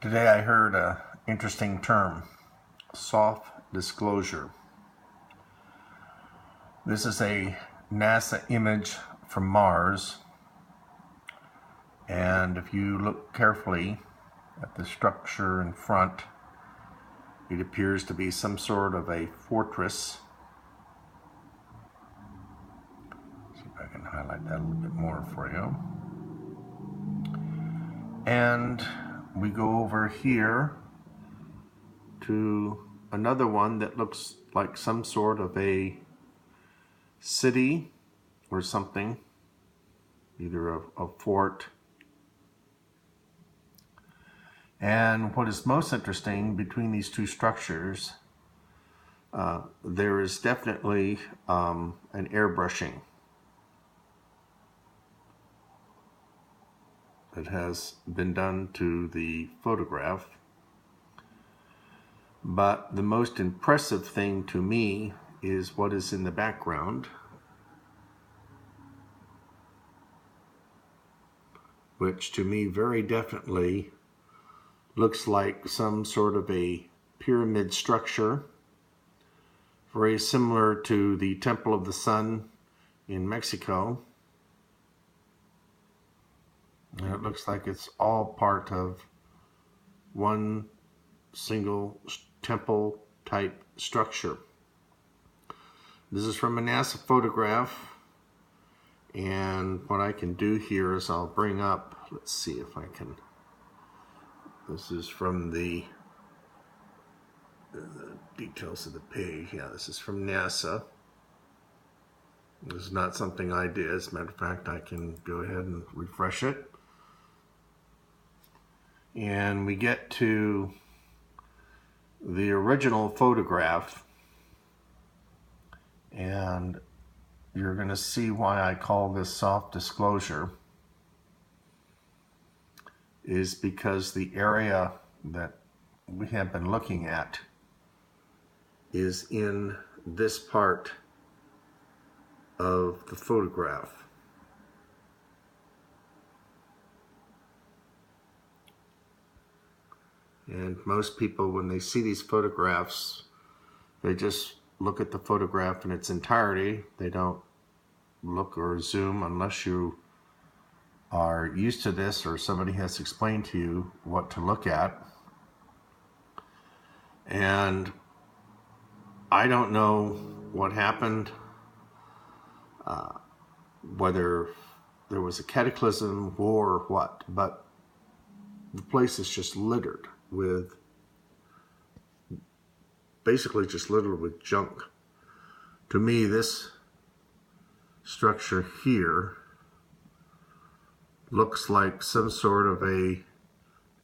Today I heard an interesting term, soft disclosure. This is a NASA image from Mars, and if you look carefully at the structure in front, it appears to be some sort of a fortress. See if I can highlight that a little bit more for you. And we go over here to another one that looks like some sort of a city or something, either a fort. And what is most interesting between these two structures, there is definitely an airbrushing that has been done to the photograph. But the most impressive thing to me is what is in the background, which to me very definitely looks like some sort of a pyramid structure, very similar to the Temple of the Sun in Mexico. And it looks like it's all part of one single temple type structure. This is from a NASA photograph, and what I can do here is I'll bring up, let's see if I can, this is from the details of the page. Yeah, this is from NASA. This is not something I did. As a matter of fact, I can go ahead and refresh it. And we get to the original photograph, and you're going to see why I call this soft disclosure is because the area that we have been looking at is in this part of the photograph. And most people, when they see these photographs, they just look at the photograph in its entirety. They don't look or zoom unless you are used to this or somebody has explained to you what to look at. And I don't know what happened, whether there was a cataclysm, war, or what, but the place is just littered with, basically just littered with junk. To me, this structure here looks like some sort of a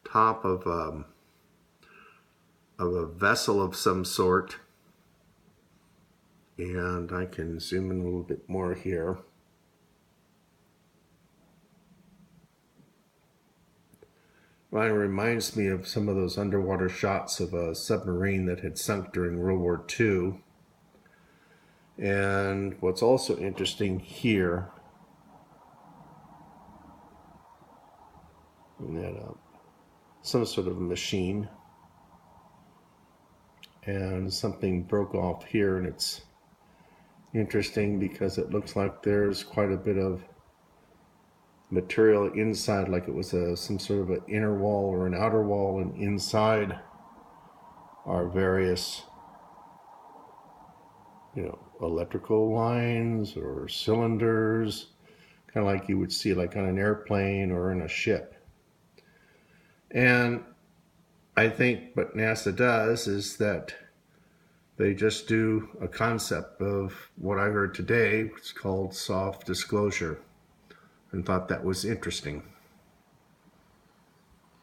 top of a vessel of some sort. And I can zoom in a little bit more here. Well, it reminds me of some of those underwater shots of a submarine that had sunk during World War II. And what's also interesting here, some sort of a machine, and something broke off here, and it's interesting because it looks like there's quite a bit of material inside, like it was some sort of an inner wall or an outer wall, and inside are various, electrical lines or cylinders, kind of like you would see like on an airplane or in a ship. And I think what NASA does is that they just do a concept of what I heard today. It's called soft disclosure, and thought that was interesting.